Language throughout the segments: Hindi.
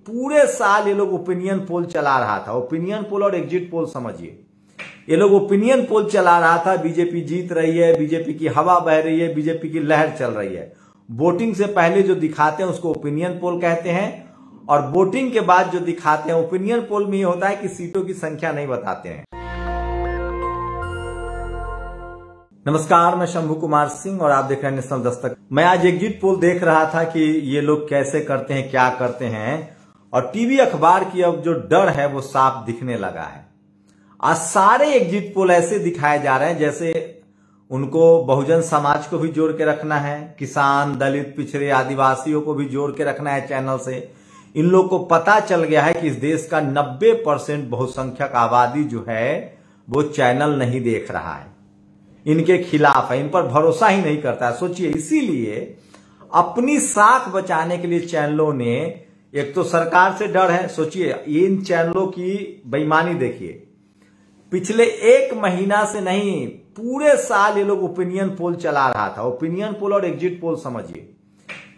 पूरे साल ये लोग ओपिनियन पोल चला रहा था। ओपिनियन पोल और एग्जिट पोल समझिए, ये लोग ओपिनियन पोल चला रहा था। बीजेपी जीत रही है, बीजेपी की हवा बह रही है, बीजेपी की लहर चल रही है। वोटिंग से पहले जो दिखाते हैं उसको ओपिनियन पोल कहते हैं, और वोटिंग के बाद जो दिखाते हैं ओपिनियन पोल में ये होता है कि सीटों की संख्या नहीं बताते हैं। नमस्कार, मैं शंभू कुमार सिंह और आप देख रहे हैं नेशनल दस्तक। मैं आज एग्जिट पोल देख रहा था कि ये लोग कैसे करते हैं, क्या करते हैं, और टीवी अखबार की अब जो डर है वो साफ दिखने लगा है। आज सारे एग्जिट पोल ऐसे दिखाए जा रहे हैं जैसे उनको बहुजन समाज को भी जोड़ के रखना है, किसान, दलित, पिछड़े, आदिवासियों को भी जोड़ के रखना है चैनल से। इन लोग को पता चल गया है कि इस देश का 90% बहुसंख्यक आबादी जो है वो चैनल नहीं देख रहा है, इनके खिलाफ है, इन पर भरोसा ही नहीं करता है। सोचिए, इसीलिए अपनी साख बचाने के लिए चैनलों ने, एक तो सरकार से डर है। सोचिए, इन चैनलों की बेईमानी देखिए, पिछले 1 महीना से नहीं पूरे साल ये लोग ओपिनियन पोल चला रहा था। ओपिनियन पोल और एग्जिट पोल समझिए,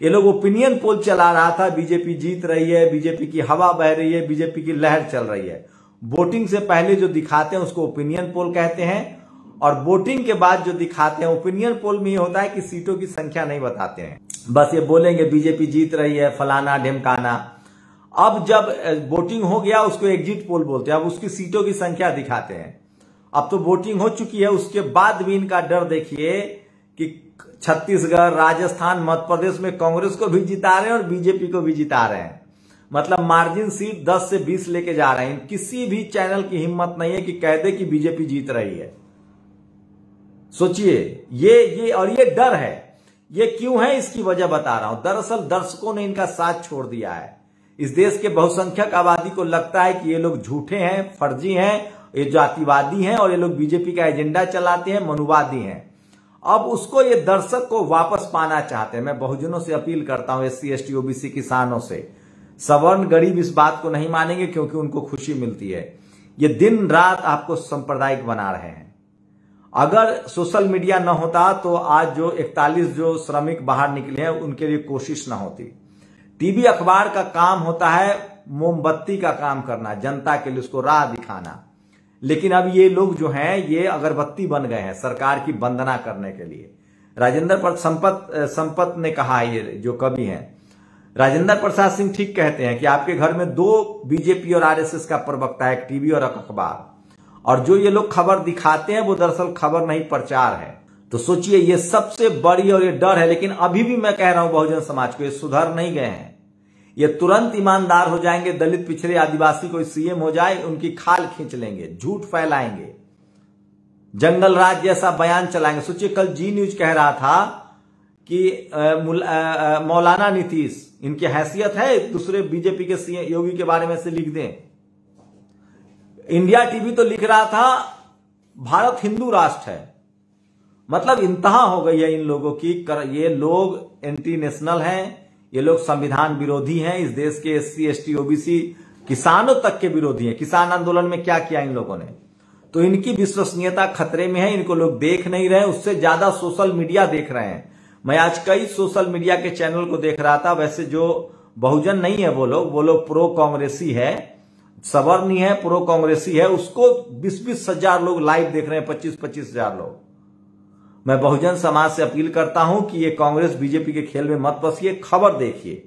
ये लोग ओपिनियन पोल चला रहा था। बीजेपी जीत रही है, बीजेपी की हवा बह रही है, बीजेपी की लहर चल रही है। वोटिंग से पहले जो दिखाते हैं उसको ओपिनियन पोल कहते हैं, और वोटिंग के बाद जो दिखाते हैं ओपिनियन पोल में ये होता है कि सीटों की संख्या नहीं बताते हैं। बस ये बोलेंगे बीजेपी जीत रही है, फलाना ढिमकाना। अब जब वोटिंग हो गया उसको एग्जिट पोल बोलते हैं, अब उसकी सीटों की संख्या दिखाते हैं। अब तो वोटिंग हो चुकी है, उसके बाद भी इनका डर देखिए कि छत्तीसगढ़, राजस्थान, मध्य प्रदेश में कांग्रेस को भी जिता रहे हैं और बीजेपी को भी जिता रहे हैं। मतलब मार्जिन सीट 10 से 20 लेके जा रहे हैं। किसी भी चैनल की हिम्मत नहीं है कि कह दे कि बीजेपी जीत रही है। सोचिए, ये डर है। ये क्यों है, इसकी वजह बता रहा हूं। दरअसल दर्शकों ने इनका साथ छोड़ दिया है। इस देश के बहुसंख्यक आबादी को लगता है कि ये लोग झूठे हैं, फर्जी हैं, ये जातिवादी हैं और ये लोग बीजेपी का एजेंडा चलाते हैं, मनुवादी हैं। अब उसको ये दर्शक को वापस पाना चाहते हैं। मैं बहुजनों से अपील करता हूं, SC, ST, OBC, किसानों से, सवर्ण गरीब इस बात को नहीं मानेंगे क्योंकि उनको खुशी मिलती है। ये दिन रात आपको सांप्रदायिक बना रहे हैं। अगर सोशल मीडिया न होता तो आज जो 41 जो श्रमिक बाहर निकले हैं उनके लिए कोशिश न होती। टीवी अखबार का काम होता है मोमबत्ती का काम करना, जनता के लिए उसको राह दिखाना। लेकिन अब ये लोग जो हैं ये अगरबत्ती बन गए हैं सरकार की वंदना करने के लिए। राजेंद्र प्रसाद संपत ने कहा, ये जो कवि हैं राजेंद्र प्रसाद सिंह, ठीक कहते हैं कि आपके घर में 2 बीजेपी और RSS का प्रवक्ता है, एक टीवी और एक अखबार, और जो ये लोग खबर दिखाते हैं वो दरअसल खबर नहीं, प्रचार है। तो सोचिए, ये सबसे बड़ी और ये डर है। लेकिन अभी भी मैं कह रहा हूं बहुजन समाज को, ये सुधर नहीं गए हैं। ये तुरंत ईमानदार हो जाएंगे। दलित, पिछड़े, आदिवासी कोई CM हो जाए उनकी खाल खींच लेंगे, झूठ फैलाएंगे, जंगल राज जैसा बयान चलाएंगे। सोचिए, कल जी न्यूज कह रहा था कि मौलाना नीतीश, इनकी हैसियत है दूसरे बीजेपी के CM योगी के बारे में से लिख दें। इंडिया टीवी तो लिख रहा था भारत हिंदू राष्ट्र है। मतलब इंतहा हो गई है इन लोगों की। ये लोग एंटी नेशनल हैं, ये लोग संविधान विरोधी हैं, इस देश के SC, ST, OBC, किसानों तक के विरोधी हैं। किसान आंदोलन में क्या किया इन लोगों ने, तो इनकी विश्वसनीयता खतरे में है। इनको लोग देख नहीं रहे, उससे ज्यादा सोशल मीडिया देख रहे हैं। मैं आज कई सोशल मीडिया के चैनल को देख रहा था। वैसे जो बहुजन नहीं है वो लोग प्रो कांग्रेसी है, सवर्णी है, प्रो कांग्रेसी है, उसको 20-20 हजार लोग लाइव देख रहे हैं, 25-25 हजार लोग। मैं बहुजन समाज से अपील करता हूं कि ये कांग्रेस बीजेपी के खेल में मत फंसिए, खबर देखिए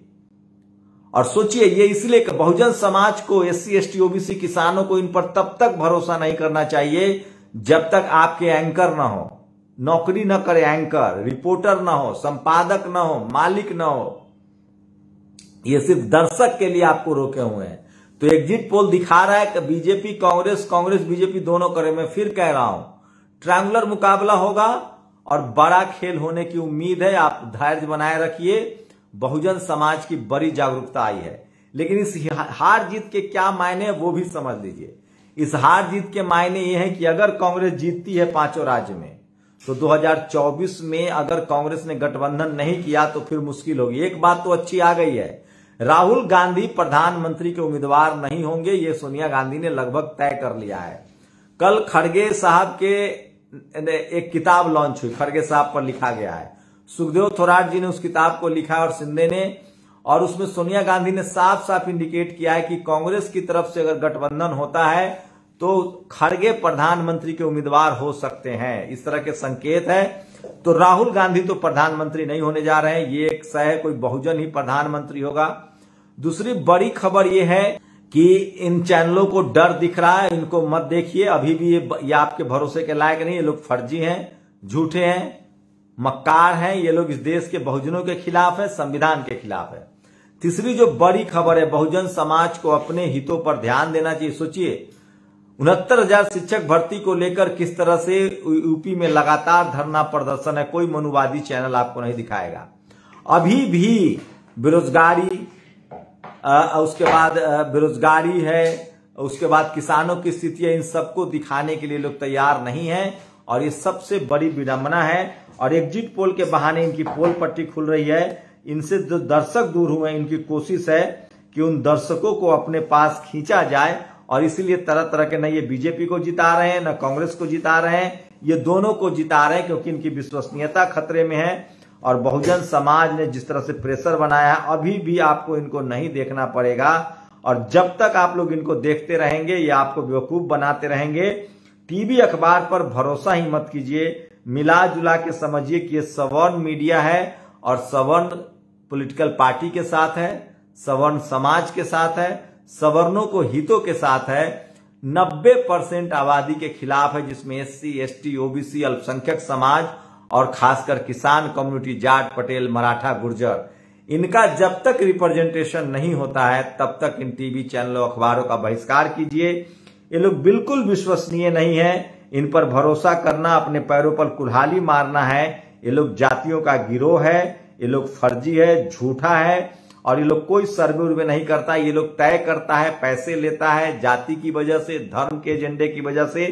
और सोचिए। ये इसलिए बहुजन समाज को, SC, ST, OBC, किसानों को इन पर तब तक भरोसा नहीं करना चाहिए जब तक आपके एंकर ना हो, नौकरी न करे एंकर, रिपोर्टर ना हो, संपादक ना हो, मालिक ना हो। ये सिर्फ दर्शक के लिए आपको रोके हुए हैं। तो एग्जिट पोल दिखा रहा है कि बीजेपी कांग्रेस, कांग्रेस बीजेपी दोनों करे। मैं फिर कह रहा हूं, ट्रायंगुलर मुकाबला होगा और बड़ा खेल होने की उम्मीद है। आप धैर्य बनाए रखिए। बहुजन समाज की बड़ी जागरूकता आई है। लेकिन इस हार जीत के क्या मायने हैं वो भी समझ लीजिए। इस हार जीत के मायने ये हैं कि अगर कांग्रेस जीतती है 5 राज्य में, तो 2024 में अगर कांग्रेस ने गठबंधन नहीं किया तो फिर मुश्किल होगी। एक बात तो अच्छी आ गई है, राहुल गांधी प्रधानमंत्री के उम्मीदवार नहीं होंगे, ये सोनिया गांधी ने लगभग तय कर लिया है। कल खड़गे साहब के एक किताब लॉन्च हुई, खड़गे साहब पर लिखा गया है। सुखदेव थोराट जी ने उस किताब को लिखा और शिंदे ने, और उसमें सोनिया गांधी ने साफ साफ इंडिकेट किया है कि कांग्रेस की तरफ से अगर गठबंधन होता है तो खड़गे प्रधानमंत्री के उम्मीदवार हो सकते हैं, इस तरह के संकेत है। तो राहुल गांधी तो प्रधानमंत्री नहीं होने जा रहे हैं, ये एक सह है, कोई बहुजन ही प्रधानमंत्री होगा। दूसरी बड़ी खबर ये है कि इन चैनलों को डर दिख रहा है, इनको मत देखिए, अभी भी ये आपके भरोसे के लायक नहीं, ये लोग फर्जी हैं, झूठे हैं, मक्कार हैं, ये लोग इस देश के बहुजनों के खिलाफ है, संविधान के खिलाफ है। तीसरी जो बड़ी खबर है, बहुजन समाज को अपने हितों पर ध्यान देना चाहिए। सोचिए 69,000 शिक्षक भर्ती को लेकर किस तरह से यूपी में लगातार धरना प्रदर्शन है, कोई मनुवादी चैनल आपको नहीं दिखाएगा। अभी भी बेरोजगारी, उसके बाद बेरोजगारी है, उसके बाद किसानों की स्थिति है, इन सबको दिखाने के लिए लोग तैयार नहीं है और ये सबसे बड़ी विडंबना है। और एग्जिट पोल के बहाने इनकी पोल पट्टी खुल रही है, इनसे जो दर्शक दूर हुए, इनकी कोशिश है कि उन दर्शकों को अपने पास खींचा जाए और इसीलिए तरह तरह के न ये बीजेपी को जिता रहे हैं, न कांग्रेस को जिता रहे हैं, ये दोनों को जिता रहे हैं क्योंकि इनकी विश्वसनीयता खतरे में है। और बहुजन समाज ने जिस तरह से प्रेशर बनाया है, अभी भी आपको इनको नहीं देखना पड़ेगा और जब तक आप लोग इनको देखते रहेंगे ये आपको बेवकूफ बनाते रहेंगे। टीवी अखबार पर भरोसा ही मत कीजिए, मिला जुला के समझिए कि ये सवर्ण मीडिया है और सवर्ण पॉलिटिकल पार्टी के साथ है, सवर्ण समाज के साथ है, सवर्णों को हितों के साथ है, 90% आबादी के खिलाफ है, जिसमें SC, ST, OBC, अल्पसंख्यक समाज और खासकर किसान कम्युनिटी, जाट, पटेल, मराठा, गुर्जर, इनका जब तक रिप्रेजेंटेशन नहीं होता है तब तक इन टीवी चैनलों अखबारों का बहिष्कार कीजिए। ये लोग बिल्कुल विश्वसनीय नहीं है, इन पर भरोसा करना अपने पैरों पर कुल्हाड़ी मारना है। ये लोग जातियों का गिरोह है, ये लोग फर्जी है, झूठा है और ये लोग कोई सर्वे उर्वे नहीं करता, ये लोग तय करता है, पैसे लेता है, जाति की वजह से, धर्म के एजेंडे की वजह से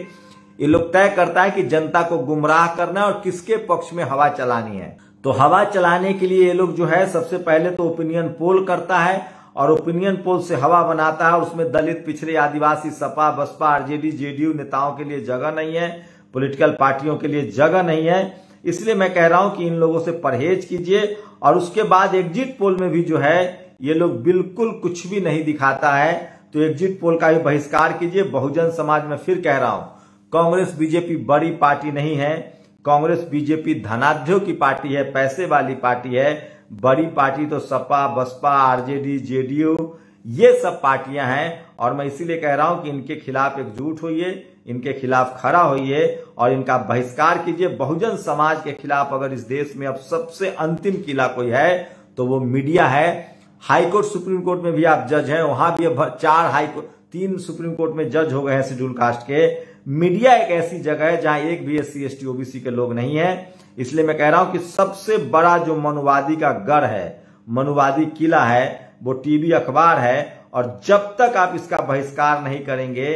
ये लोग तय करता है कि जनता को गुमराह करना है और किसके पक्ष में हवा चलानी है। तो हवा चलाने के लिए ये लोग जो है सबसे पहले तो ओपिनियन पोल करता है और ओपिनियन पोल से हवा बनाता है और उसमें दलित, पिछड़े, आदिवासी, सपा, बसपा, आरजेडी, जेडीयू नेताओं के लिए जगह नहीं है, पॉलिटिकल पार्टियों के लिए जगह नहीं है। इसलिए मैं कह रहा हूं कि इन लोगों से परहेज कीजिए। और उसके बाद एग्जिट पोल में भी जो है ये लोग बिल्कुल कुछ भी नहीं दिखाता है, तो एग्जिट पोल का भी बहिष्कार कीजिए। बहुजन समाज में फिर कह रहा हूं, कांग्रेस बीजेपी बड़ी पार्टी नहीं है, कांग्रेस बीजेपी धनाढ्यों की पार्टी है, पैसे वाली पार्टी है। बड़ी पार्टी तो सपा, बसपा, आरजेडी, जेडीयू, ये सब पार्टियां हैं और मैं इसीलिए कह रहा हूं कि इनके खिलाफ एकजुट होइए, इनके खिलाफ खड़ा होइए और इनका बहिष्कार कीजिए। बहुजन समाज के खिलाफ अगर इस देश में अब सबसे अंतिम किला कोई है तो वो मीडिया है। हाईकोर्ट, सुप्रीम कोर्ट में भी आप जज हैं, वहां भी अब 3 सुप्रीम कोर्ट में जज हो गए हैं शेड्यूल कास्ट के। मीडिया एक ऐसी जगह है जहां एक भी SC, ST, OBC के लोग नहीं है। इसलिए मैं कह रहा हूं कि सबसे बड़ा जो मनुवादी का गढ़ है, मनुवादी किला है, वो टीवी अखबार है और जब तक आप इसका बहिष्कार नहीं करेंगे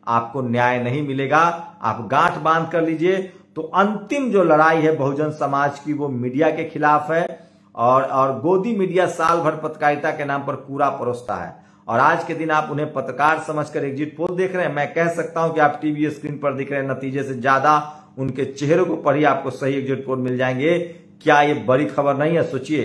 आपको न्याय नहीं मिलेगा। आप गांठ बांध कर लीजिए। तो अंतिम जो लड़ाई है बहुजन समाज की वो मीडिया के खिलाफ है और गोदी मीडिया साल भर पत्रकारिता के नाम पर कूड़ा परोसता है और आज के दिन आप उन्हें पत्रकार समझकर एग्जिट पोल देख रहे हैं। मैं कह सकता हूं कि आप टीवी स्क्रीन पर दिख रहे हैं, नतीजे से ज्यादा उनके चेहरों को पढ़िए, आपको सही एग्जिट पोल मिल जाएंगे। क्या ये बड़ी खबर नहीं है? सोचिए।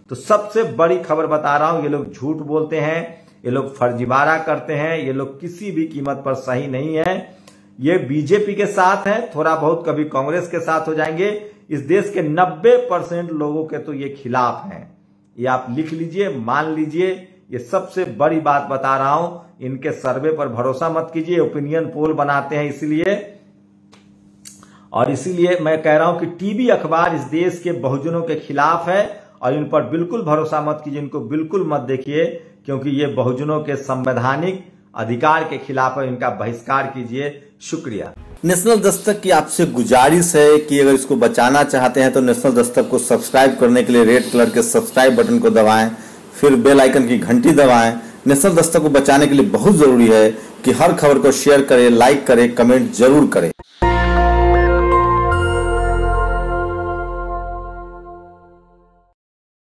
तो सबसे बड़ी खबर बता रहा हूं, ये लोग झूठ बोलते हैं, ये लोग फर्जीवाड़ा करते हैं, ये लोग किसी भी कीमत पर सही नहीं है। ये बीजेपी के साथ है, थोड़ा बहुत कभी कांग्रेस के साथ हो जाएंगे। इस देश के 90% लोगों के तो ये खिलाफ हैं। ये आप लिख लीजिए, मान लीजिए। ये सबसे बड़ी बात बता रहा हूं। इनके सर्वे पर भरोसा मत कीजिए, ओपिनियन पोल बनाते हैं इसीलिए मैं कह रहा हूं कि टीवी अखबार इस देश के बहुजनों के खिलाफ है और इन पर बिल्कुल भरोसा मत कीजिए, इनको बिल्कुल मत देखिए, क्योंकि ये बहुजनों के संवैधानिक अधिकार के खिलाफ है। इनका बहिष्कार कीजिए। शुक्रिया। नेशनल दस्तक की आपसे गुजारिश है कि अगर इसको बचाना चाहते हैं तो नेशनल दस्तक को सब्सक्राइब करने के लिए रेड कलर के सब्सक्राइब बटन को दबाएं, फिर बेल आइकन की घंटी दबाएं। नेशनल दस्तक को बचाने के लिए बहुत जरूरी है कि हर खबर को शेयर करें, लाइक करें, कमेंट जरूर करें।